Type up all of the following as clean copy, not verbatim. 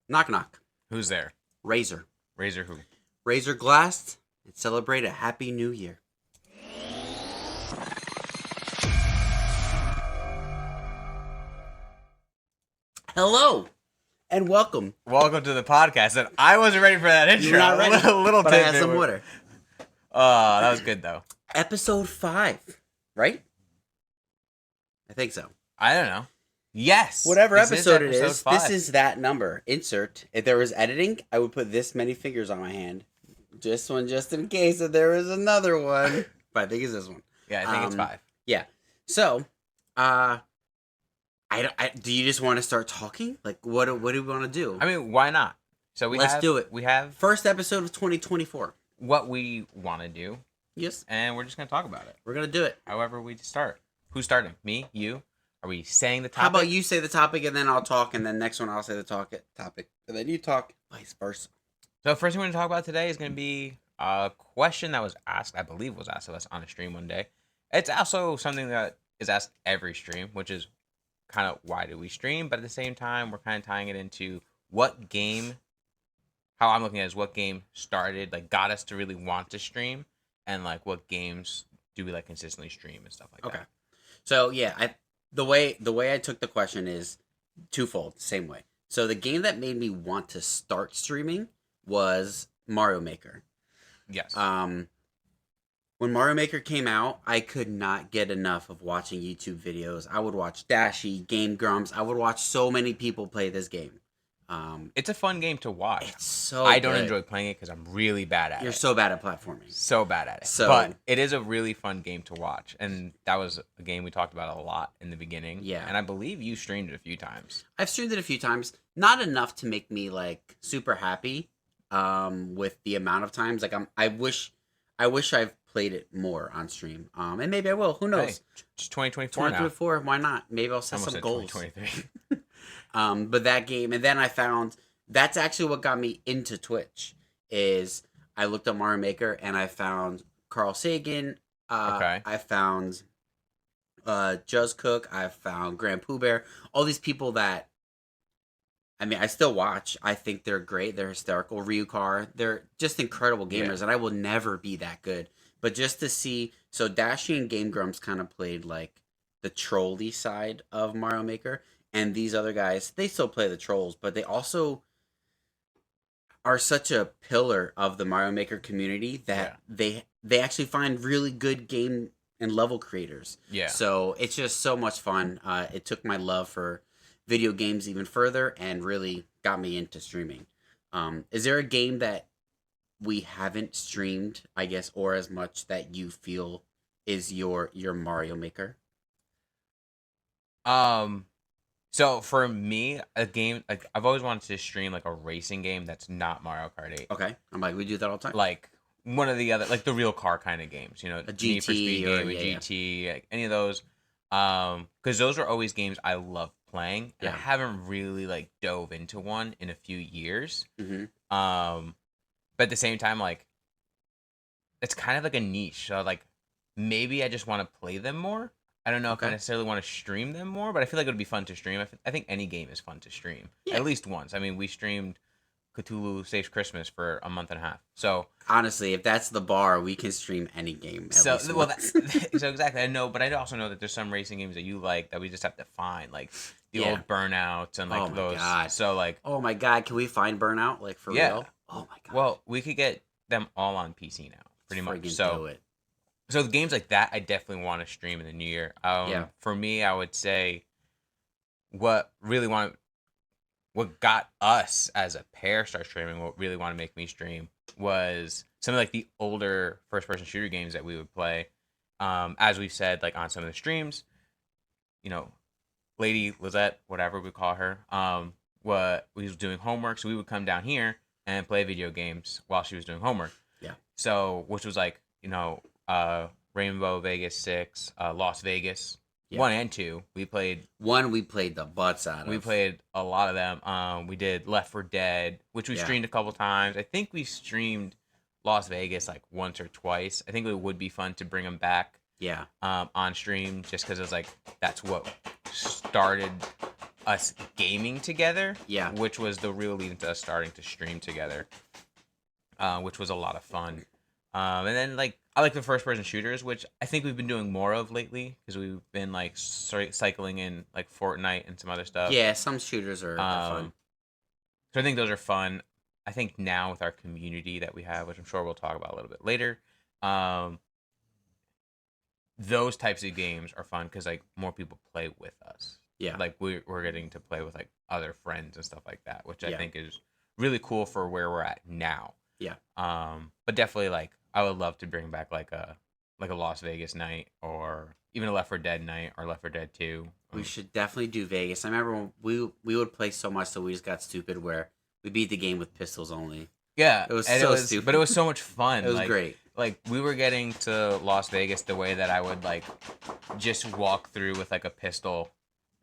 Knock knock. Who's there? Razor. Razor who? Razor glassed and celebrate a happy new year. Hello and welcome. Welcome to the podcast. And I wasn't ready for that intro. You're not ready, little but I had tidbit. some water. Oh, that was good though. Episode 5, right? I think so. I don't know. Yes. Whatever This episode it episode is, 5. this is that number. Insert. If there was editing, I would put this many fingers on my hand. Just in case if there was another one. But I think it's this one. Yeah, I think it's 5. Yeah. So, do you just want to start talking? Like, what do we want to do? I mean, why not? So Let's do it. We have First episode of 2024. what we want to do, Yes. and we're just gonna talk about it. We're going to do it. However, we start. Who's starting? Me? You? Are we saying the topic? How about you say the topic and then I'll talk, and then next one I'll say the topic, and then you talk, vice versa. So first thing we're gonna talk about today is gonna be a question that was asked. I believe was asked of us on a stream one day. It's also something that is asked every stream, which is kind of why do we stream, but at the same time we're kind of tying it into what game. How I'm looking at it is what game started, like, got us to really want to stream, and like what games do we like consistently stream and stuff like Okay. that. So yeah, the way I took the question is twofold, same way. So the game that made me want to start streaming was Mario Maker. Yes. When Mario Maker came out, I could not get enough of watching YouTube videos. I would watch Dashie, Game Grumps. I would watch so many people play this game. It's a fun game to watch. It's so I don't good. enjoy playing it because I'm really bad at it. You're so bad at platforming. So bad at it. So- But it is a really fun game to watch. And that was a game we talked about a lot in the beginning. Yeah. And I believe you streamed it a few times. I've streamed it a few times. Not enough to make me like super happy with the amount of times. Like I wish I've played it more on stream. And maybe I will. Who knows? Hey, it's 2024 now. 2024, why not? Maybe I'll set Almost some said goals. 2023. But that game, and then I found that's actually what got me into Twitch. Is I looked up Mario Maker and I found Carl Sagan. Okay. I found Juz Cook. I found Grand Pooh Bear. All these people that, I mean, I still watch. I think they're great. They're hysterical. Ryukar. They're just incredible gamers, and I will never be that good. But just to see, so Dashie and Game Grumps kind of played like the trolley side of Mario Maker. And these other guys, they still play the trolls, but they also are such a pillar of the Mario Maker community that they actually find really good game and level creators. Yeah. So it's just so much fun. It took my love for video games even further and really got me into streaming. Is there a game that we haven't streamed, I guess, or as much that you feel is your Mario Maker? So for me, a game, like, I've always wanted to stream like a racing game that's not Mario Kart 8. Okay. I'm like, we do that all the time. Like one of the other, like the real car kind of games, you know, A Need for Speed GT or- game, a yeah. GT, like any of those. Because those are always games I love playing, and I Yeah. haven't really like dove into one in a few years. Mm-hmm. But at the same time, like, it's kind of like a niche. So like, maybe I just want to play them more. I don't know if I Okay. necessarily want to stream them more, but I feel like it would be fun to stream. I think any game is fun to stream. Yeah. At least once. I mean, we streamed Cthulhu Saves Christmas for a month and a half. So Honestly, if that's the bar, we can stream any game. At so least well, once. so exactly. I know, but I also know that there's some racing games that you like that we just have to find, like the Yeah. old Burnouts and like Oh my those. God. So like, Oh my god, can we find Burnout like for Yeah. real? Oh my god. well, we could get them all on PC now, pretty much. Friggin' So do it. So the games like that, I definitely want to stream in the new year. Yeah. For me, I would say what got us as a pair start streaming, what really wanted to make me stream was some of like the older first-person shooter games that we would play. As we've said, like on some of the streams, you know, Lady Lizette, whatever we call her, what we was doing homework, so we would come down here and play video games while she was doing homework. Yeah. So, which was like, you know, Rainbow Vegas 6, Las Vegas Yeah. 1 and 2. We played We played the butts out of. we played a lot of them. We did Left 4 Dead, which we Yeah. streamed a couple times. I think we streamed Las Vegas like once or twice. I think it would be fun to bring them back Yeah. on stream just because it's like that's what started us gaming together. Yeah. Which was the real lead into us starting to stream together, which was a lot of fun. And then like I like the first person shooters, which I think we've been doing more of lately because we've been like cycling in like Fortnite and some other stuff. Yeah, some shooters are fun. So I think those are fun. I think now with our community that we have, which I'm sure we'll talk about a little bit later, um, those types of games are fun because like more people play with us. Yeah. Like we're getting to play with like other friends and stuff like that, which I Yeah. think is really cool for where we're at now. Yeah. But definitely like I would love to bring back like a Las Vegas night or even a Left 4 Dead night or Left 4 Dead 2. We should definitely do Vegas. I remember when we would play so much, so we just got stupid where we beat the game with pistols only. Yeah, It was and so stupid. but it was so much fun. It was like, great. Like we were getting to Las Vegas the way that I would like just walk through with like a pistol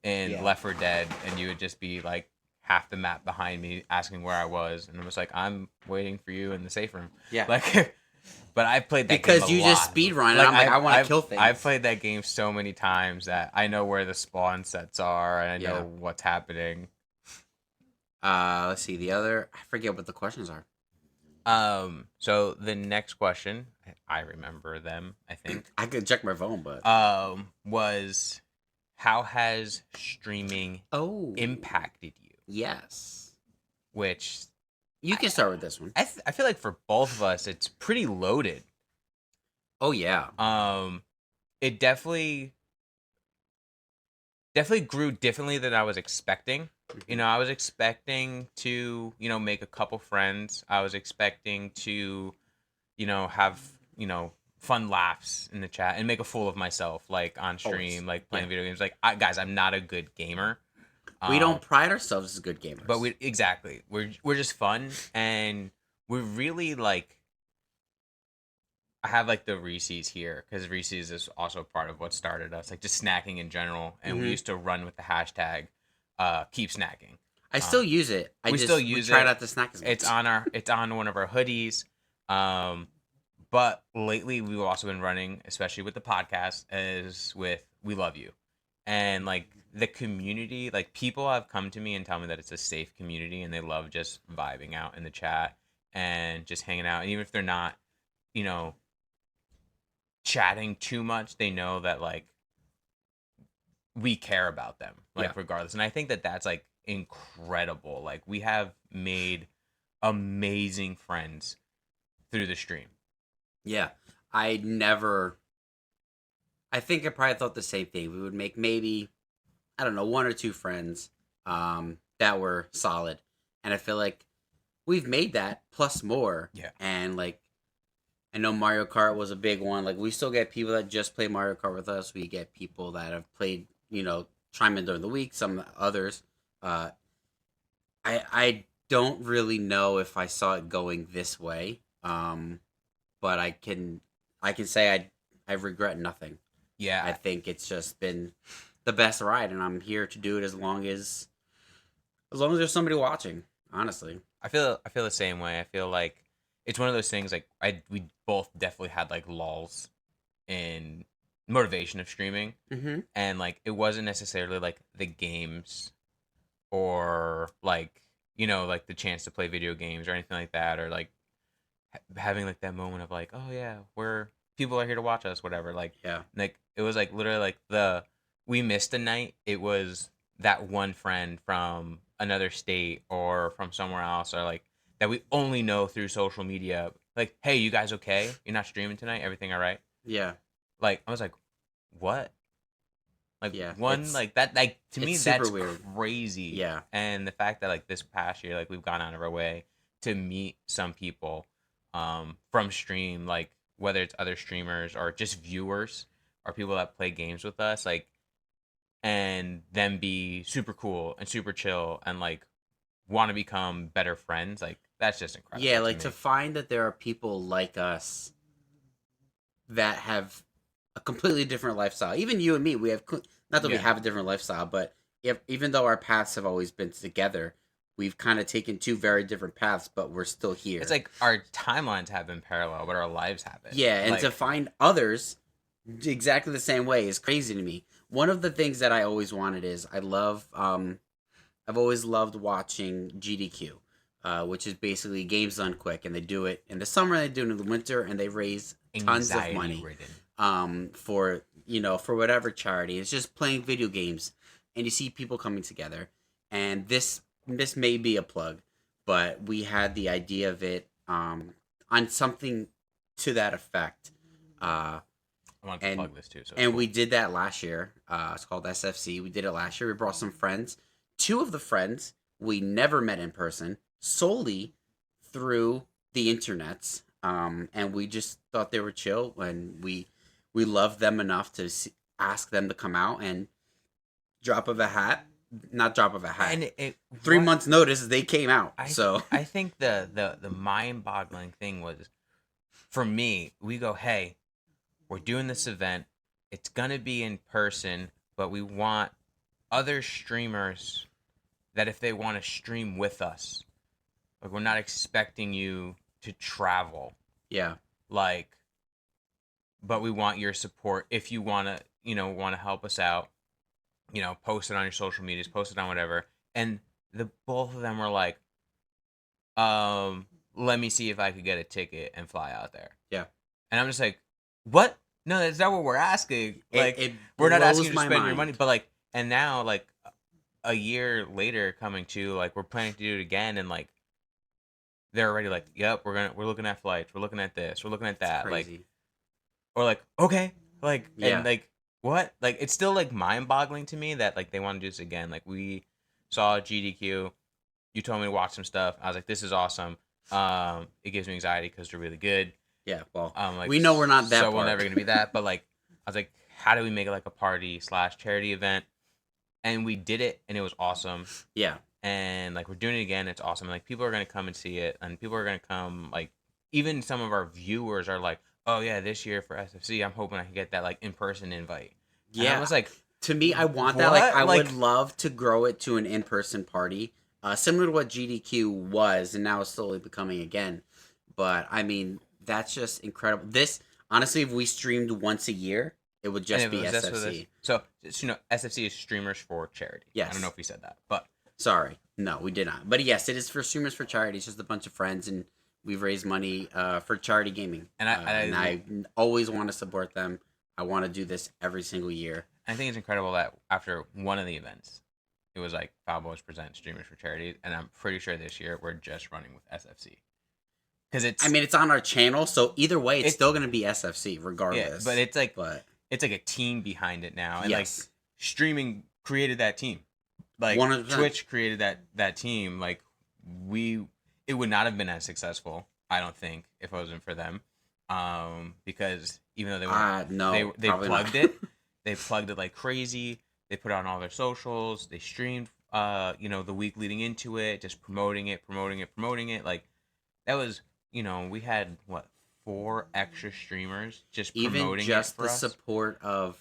in Yeah. Left 4 Dead, and you would just be like half the map behind me asking where I was, and it was like I'm waiting for you in the safe room. Yeah. Like, but I played that Because game you a just lot. speed run, and I'm like, I want to kill things. I've played that game so many times that I know where the spawn sets are and I know what's happening. Let's see the other. I forget what the questions are. So the next question, I remember them, I think. I could check my phone, but was how has streaming impacted you? Yes. Which you can start with this one. I feel like for both of us, it's pretty loaded. Oh yeah. It definitely grew differently than I was expecting. You know, I was expecting to, you know, make a couple friends. I was expecting to, you know, have, you know, fun laughs in the chat and make a fool of myself, like on stream, like playing video games. Like, guys, I'm not a good gamer. We don't pride ourselves as good gamers, but we're just fun, and we're really like. I have like the Reese's here because Reese's is also part of what started us, like just snacking in general, and we used to run with the hashtag keep snacking. I still use it. We try not to snack as much. It's on one of our hoodies. But lately we've also been running, especially with the podcast, is with We Love You. And like the community, like people have come to me and tell me that it's a safe community and they love just vibing out in the chat and just hanging out. And even if they're not, you know, chatting too much, they know that like we care about them, like regardless. And I think that that's like incredible. Like we have made amazing friends through the stream. Yeah, I think I probably thought the same thing. We would make maybe, I don't know, one or two friends that were solid, and I feel like we've made that plus more. Yeah, and like I know Mario Kart was a big one. Like we still get people that just play Mario Kart with us. We get people that have played, you know, chime in during the week. Some others. I don't really know if I saw it going this way. But I can say I regret nothing. Yeah, I think it's just been the best ride, and I'm here to do it as long as there's somebody watching. Honestly, I feel the same way. I feel like it's one of those things. Like we both definitely had like lulls in motivation of streaming, and like it wasn't necessarily like the games or like, you know, like the chance to play video games or anything like that, or like having like that moment of like, oh yeah, people are here to watch us, whatever. Like, like it was like literally like we missed a night. It was that one friend from another state or from somewhere else, or like that we only know through social media. Like, hey, you guys okay? You're not streaming tonight? Everything all right? Yeah. Like I was like, what? Like like that, like to me that's weird. Crazy. Yeah. And the fact that like this past year, like we've gone out of our way to meet some people from stream, like whether it's other streamers or just viewers or people that play games with us, like, and them be super cool and super chill and like want to become better friends, like that's just incredible. Yeah, like to find that there are people like us that have a completely different lifestyle. Even you and me, we have not that we have a different lifestyle, but even though our paths have always been together, we've kind of taken two very different paths, but we're still here. It's like our timelines have been parallel, but our lives haven't. Yeah, and like, to find others exactly the same way is crazy to me. One of the things that I always wanted is I love I've always loved watching GDQ, which is basically games done quick, and they do it in the summer, they do it in the winter, and they raise tons of Anxiety money ridden. for for whatever charity. It's just playing video games, and you see people coming together. And this may be a plug, but we had the idea of it on something to that effect. I wanted to And plug this too. So and we did that last year. It's called SFC. We did it last year. We brought some friends. Two of the friends we never met in person, solely through the internets. And we just thought they were chill, and we loved them enough to ask them to come out, and drop of a hat, not drop of a hat. and it 3 months notice they came out. So I think the mind boggling thing was, for me, we go, hey, we're doing this event. It's gonna be in person, but we want other streamers that if they want to stream with us, like, we're not expecting you to travel, yeah, like, but we want your support if you want to, help us out, post it on your social medias, post it on whatever. And the both of them were like, let me see if I could get a ticket and fly out there. yeah. And I'm just like, what? No, that's not what we're asking. Like, it we're not asking blows you to my spend your mind. money, but like, and now, like, a year later coming to, like, we're planning to do it again, and like, they're already like, yep, we're looking at flights, we're looking at this, we're looking at that, like, Crazy. or like, okay, like, Yeah. and like, what? Like, it's still like mind boggling to me that like they want to do this again. Like, we saw GDQ, you told me to watch some stuff. I was like, this is awesome. It gives me anxiety because they're really good. Yeah, well, Like, we know we're not that so we're part. never gonna be that. But like, I was like, how do we make it like a party / charity event? And we did it, and it was awesome. Yeah, And like, we're doing it again. It's awesome. Like, people are gonna come and see it, and people are gonna come. Like, even some of our viewers are like, oh yeah, this year for SFC, I'm hoping I can get that like in person invite. And yeah. I was like, To me, I want that. Like, what? I Like- would love to grow it to an in-person party, similar to what GDQ was, and now it's slowly becoming again. But I mean, that's just incredible. This, honestly, if we streamed once a year, it would just and be it was just for SFC. this. So just, SFC is streamers for charity. I Yes. don't know if we said that, but Sorry, no, we did not. But yes, it is for streamers for charity. It's just a bunch of friends, and we've raised money for charity gaming. And I always want to support them. I want to do this every single year. I think it's incredible that after one of the events, it was like Foul Boys present streamers for charity, and I'm pretty sure this year we're just running with SFC. Because it's, I mean, it's on our channel, so either way, it's It- still going to be SFC yeah, regardless. but it's like but a team behind it now, and yes, like, streaming created that team. Like, 100%. Twitch created that team. Like, it would not have been as successful, I don't think, if it wasn't for them. Because even though they weren't, no, they probably plugged not. it. They plugged it like crazy. They put it on all their socials. They streamed, the week leading into it, just promoting it. Like, that was, we had what, 4 extra streamers just Even promoting just it for the us. support of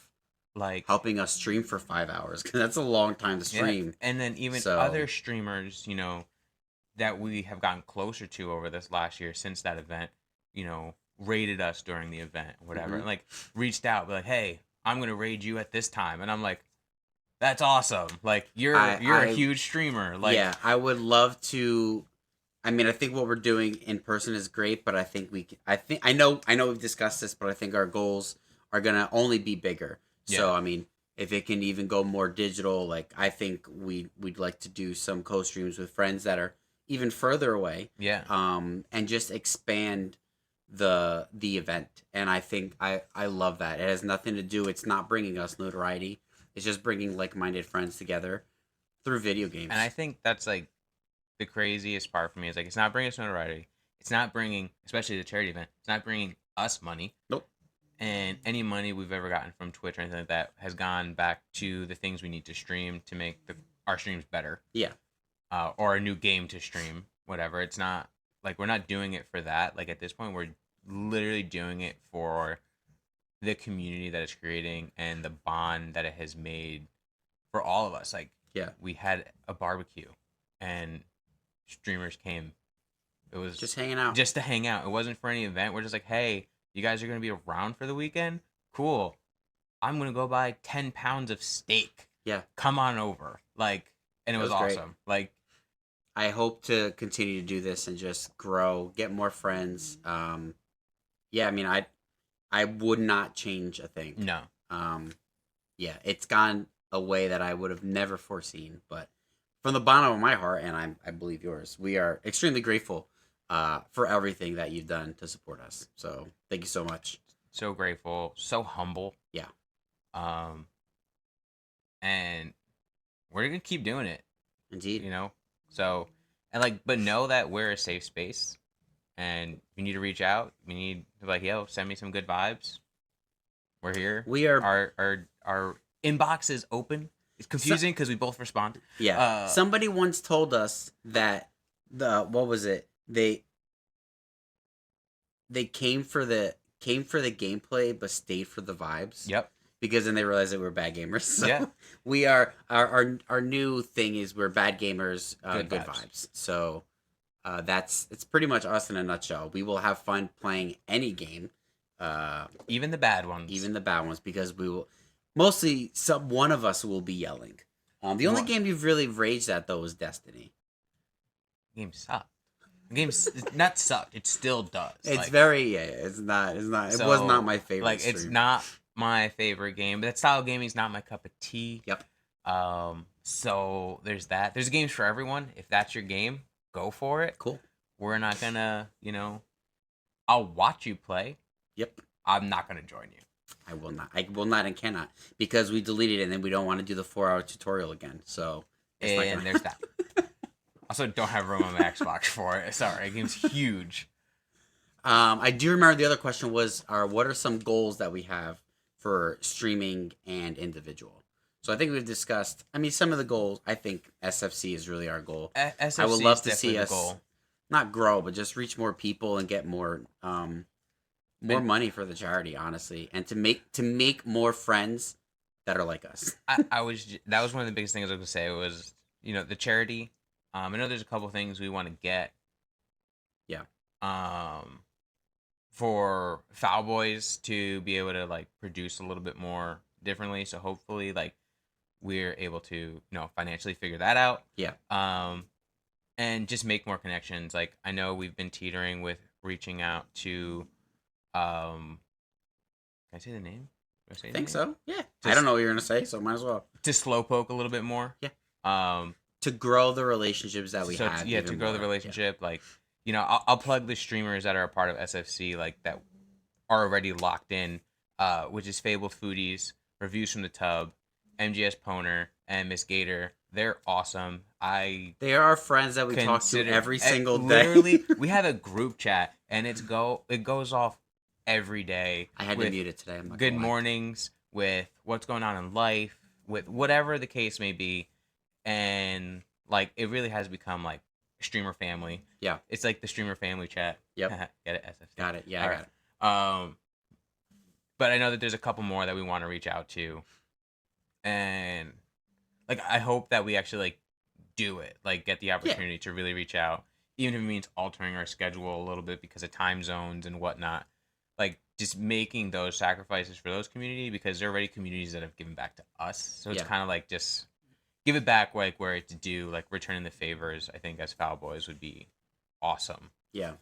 Like, helping us stream for 5 hours, because that's a long time to yeah. stream. And then even So- other streamers, that we have gotten closer to over this last year since that event, rated us during the event, whatever, Mhm. and like reached out, be like, hey, I'm gonna raid you at this time, and I'm like, that's awesome. Like, you're a huge streamer. Like, Yeah, I would love to. I mean, I think what we're doing in person is great, but I think I know we've discussed this, but I think our goals are gonna only be bigger. So Yeah. I mean, if it can even go more digital, like, I think we'd like to do some co-streams with friends that are even further away, yeah, and just expand the event. And I think I love that. It has nothing to do. It's not bringing us notoriety. It's just bringing like-minded friends together through video games. and I think that's like the craziest part for me is like, it's not bringing us notoriety. It's not bringing, especially the charity event. It's not bringing us money. Nope. And any money we've ever gotten from Twitch or anything like that has gone back to the things we need to stream to make our streams better. Yeah. Or a new game to stream, whatever. It's not like, we're not doing it for that. Like, at this point, we're literally doing it for the community that it's creating and the bond that it has made for all of us. Like, Yeah. we had a barbecue and streamers came. It was just hanging out. just to hang out. It wasn't for any event. We're just like, hey, you guys are going to be around for the weekend? Cool. I'm going to go buy 10 pounds of steak. Yeah. Come on over. Like, and it was great. awesome. Like, I hope to continue to do this and just grow, get more friends. Yeah, I mean, I would not change a thing. no. Yeah, it's gone a way that I would have never foreseen. But from the bottom of my heart, and I believe yours, we are extremely grateful for everything that you've done to support us. So thank you so much. So grateful, so humble. Yeah. And we're gonna keep doing it, Indeed. you know. So, and like, but know that we're a safe space, and if you need to reach out, we need to like, yo, send me some good vibes. We're here. We are. Our inbox is open. It's confusing because we both respond. Yeah. Somebody once told us that what was it? They came for the gameplay but stayed for the vibes. Yep. Because then they realized that we're bad gamers. So Yeah. we are our new thing is we're bad gamers, Good good vibes. vibes. So it's pretty much us in a nutshell. We will have fun playing any game, Even the bad ones. even the bad ones, because we will mostly one of us will be yelling. The only Well- game you've really raged at though was Destiny. Game sucked. The game's not sucked. It still does. It's like, very it's not it was so, not my favorite. Like, it's stream. not my favorite game. That style of gaming is not my cup of tea. Yep. So there's that. There's games for everyone. If that's your game, go for it. Cool. We're not gonna, I'll watch you play. Yep. I'm not gonna join you. I will not and cannot because we deleted it and then we don't want to do the 4-hour tutorial again. So it's not And gonna- there's that. Also, don't have room on my Xbox for it. Sorry, the game's huge. I do remember the other question was, what are some goals that we have for streaming and individual? So I think we've discussed. I mean, some of the goals. I think SFC is really our goal. SFC I would love is to see definitely the us goal. not grow, but just reach more people and get more money for the charity, honestly, and to make more friends that are like us. That was one of the biggest things I was gonna say was the charity. I know there's a couple things we want to get. Yeah. For Foul Boys to be able to like produce a little bit more differently, so hopefully like we're able to financially figure that out. Yeah. And just make more connections. Like I know we've been teetering with reaching out to can I say the name? Do I say I the think name? so. Yeah. I Just- don't know what you're gonna say, so might as well. To slowpoke a little bit more. Yeah. To grow the relationships that we have. Yeah, even to grow the more. Yeah. relationship. Like, I'll plug the streamers that are a part of SFC, like that are already locked in, which is Fabled Foodies, Reviews from the Tub, MGS Poner, and Miss Gator. They're awesome. They are our friends that we talk to every single day. Literally, we have a group chat, and it goes off every day. I had to with mute it today. I'm not good gonna lie. mornings, with what's going on in life, with whatever the case may be, and like it really has become like streamer family. Yeah. It's like the streamer family chat. Yep. Get it? SFC. Got it. Yeah, All I right. got it. But I know that there's a couple more that we want to reach out to, and like I hope that we actually like do it, like get the opportunity to really reach out, even if it means altering our schedule a little bit because of time zones and whatnot. Like just making those sacrifices for those community because they're already communities that have given back to us. So it's Yeah. kind of like just give it back like where it's due, like returning the favors. I think as Foul Boys would be awesome. Yeah.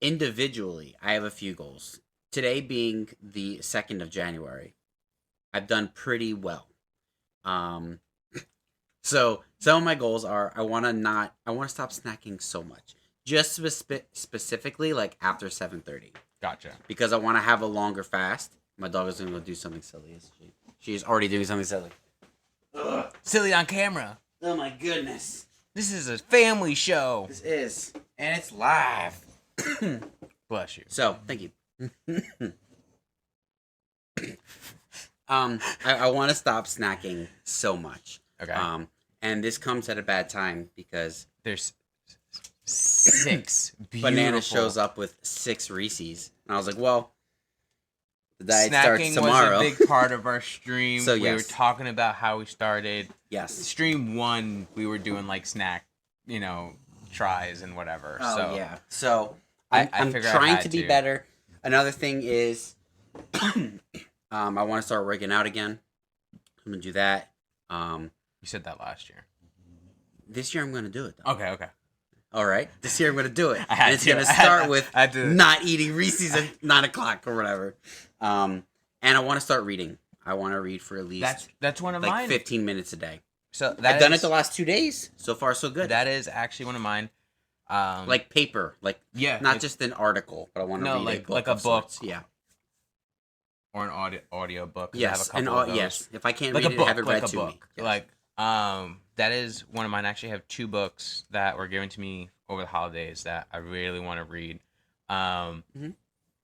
Individually, I have a few goals. Today being the 2nd of January, I've done pretty well. So some of my goals are I want to stop snacking so much. Just specifically like after 7:30 Gotcha. because I want to have a longer fast. My dog is going to go do something silly. Isn't she? She's already doing something silly. Ugh. Silly on camera. Oh my goodness. This is a family show. This is. And it's live. Bless you. So, thank you. I want to stop snacking so much. Okay. And this comes at a bad time because There's 6 beautiful. Banana shows up with 6 Reese's. And I was like, well, the diet Snacking starts tomorrow. was a big part of our stream. So, we were yes. talking about how we started. Yes. Stream 1, we were doing like snack, tries and whatever. Oh, so yeah. So, I I'm figured I trying had to be to. better. Another thing is I want to start working out again. I'm going to do that. You said that last year. This year I'm going to do it, though. Okay. All right? This year I'm going to do it. I had And it's to. going to start with I had to. not eating Reese's at 9 o'clock or whatever. And I want to start reading. I want to read for at least That's one of like mine. 15 minutes a day. So I've done it the last 2 days. So far, so good. That is actually one of mine. Like paper. Like, yeah, not just an article, but I want to read a book. like a of book. sorts. Yeah. Or an audio book. Yes. Yes. If I can't like read a it, book, have it like read a to book. me. Yes. Like that is one of mine. I actually have 2 books that were given to me over the holidays that I really want to read. Mm-hmm.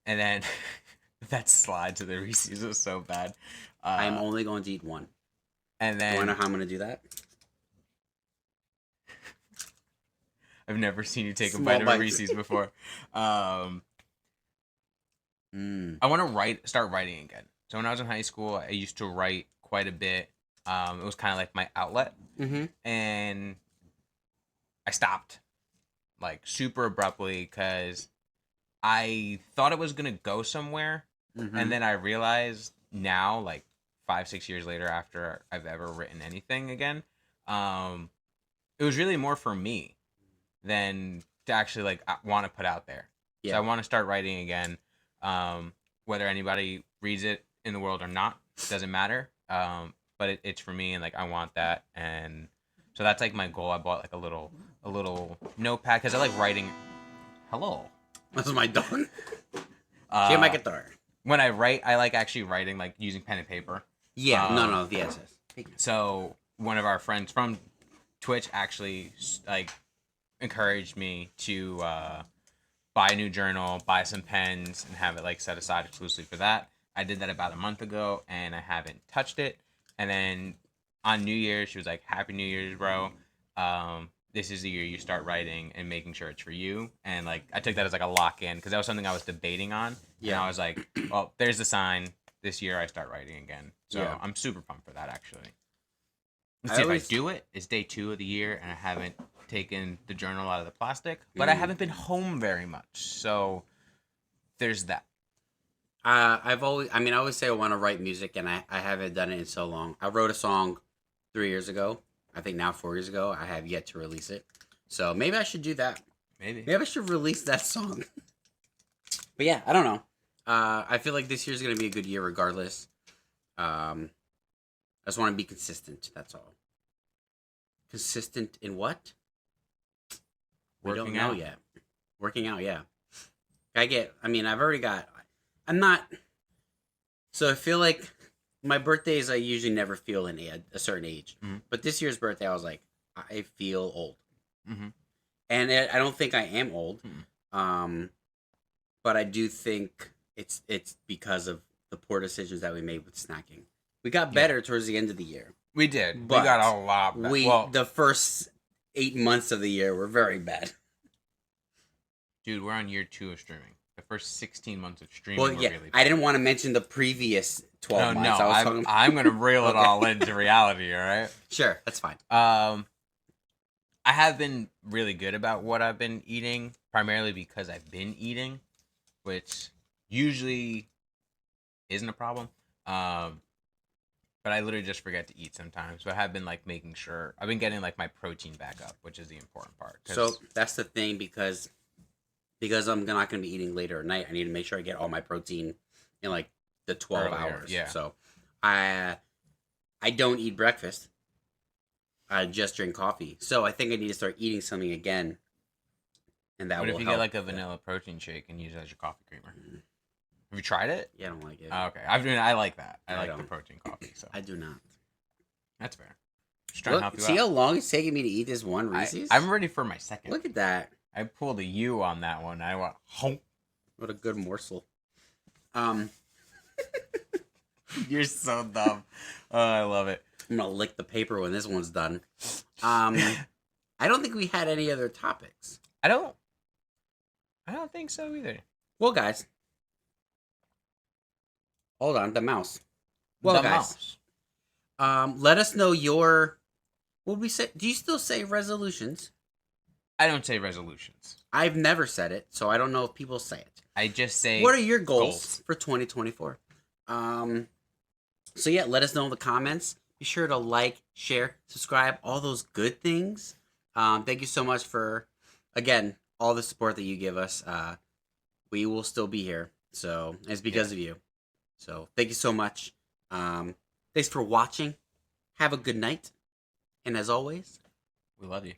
And then that slide to the Reese's was so bad. I am only going to eat one. And then You want to know how I'm going to do that? I've never seen you take a Small bite of a bites. Reese's before. I want to start writing again. So when I was in high school, I used to write quite a bit. It was kind of like my outlet, Mm-hmm. and I stopped like super abruptly because I thought it was gonna go somewhere, Mm-hmm. and then I realized now, like 5-6 years later, after I've ever written anything again, it was really more for me than to actually like want to put out there. Yeah. So I want to start writing again. Whether anybody reads it in the world or not doesn't matter. But it's for me, and like I want that, and so that's like my goal. I bought like a little notepad because I like writing. Hello. That's my dog. Hear my guitar. When I write, I like actually writing, like using pen and paper. Yeah. Um, No. Yes. So one of our friends from Twitch actually like encouraged me to buy a new journal, buy some pens, and have it like set aside exclusively for that. I did that about a month ago, and I haven't touched it. And then on New Year's, she was like, "Happy New Year's, bro. This is the year you start writing and making sure it's for you." And like I took that as like a lock in because that was something I was debating on. Yeah. And I was like, "Well, there's the sign. This year I start writing again." So Yeah. I'm super pumped for that actually. I Let's see always- if I do it. It's day 2 of the year, and I haven't taken the journal out of the plastic, but I haven't been home very much. So there's that. I always say I want to write music, and I haven't done it in so long. I wrote a song 3 years ago. I think now 4 years ago. I have yet to release it. So maybe I should do that. Maybe. Maybe I should release that song. But yeah, I don't know. I feel like this year's going to be a good year regardless. I just want to be consistent. That's all. Consistent in what? We don't Working know out. yet. Working out, yeah. So I feel like my birthdays, I usually never feel a certain age. Mhm. But this year's birthday, I was like, I feel old. Mm-hmm. And I don't think I am old. Mhm. But I do think it's because of the poor decisions that we made with snacking. We got better towards the end of the year. We did. But we got a lot better. The first 8 months of the year were very bad. Dude, we're on year 2 of streaming. The first 16 months of streaming Well, were yeah, really bad. I didn't want to mention the previous 12 No, months. I'm going to reel it Okay. all into reality, all right? Sure, that's fine. I have been really good about what I've been eating, primarily because I've been eating, which usually isn't a problem. But I literally just forget to eat sometimes. So I have been like making sure I've been getting like my protein back up, which is the important part. 'cause- So that's the thing because I'm not going to be eating later at night. I need to make sure I get all my protein in like the 12 Earlier, hours. yeah. So I don't eat breakfast. I just drink coffee. So I think I need to start eating something again. And that what will if you help. get like a vanilla protein shake and use it as your coffee creamer? Have you tried it? Yeah, I don't like it. Oh, okay, I like that. I I like the don't. protein coffee, so I do not. that's fair. Just trying to help Look, you see out. how long it's taking me to eat this one Reese's? I'm ready for my second. Look at that. I pulled a U on that one. I went, "Honk." What a good morsel. You're so dumb. Oh, I love it. I'm gonna lick the paper when this one's done. I don't think we had any other topics. I don't think so either. Well, guys, hold on. The mouse. Well, The guys, mouse. let us know your. What we say? Do you still say resolutions? I don't say resolutions. I've never said it, so I don't know if people say it. I just say What are your goals goals. for 2024? So yeah, let us know in the comments. Be sure to like, share, subscribe, all those good things. Thank you so much for, again, all the support that you give us. We will still be here. So it's Yeah. because of you. So thank you so much. Thanks for watching. Have a good night. And as always, We love you.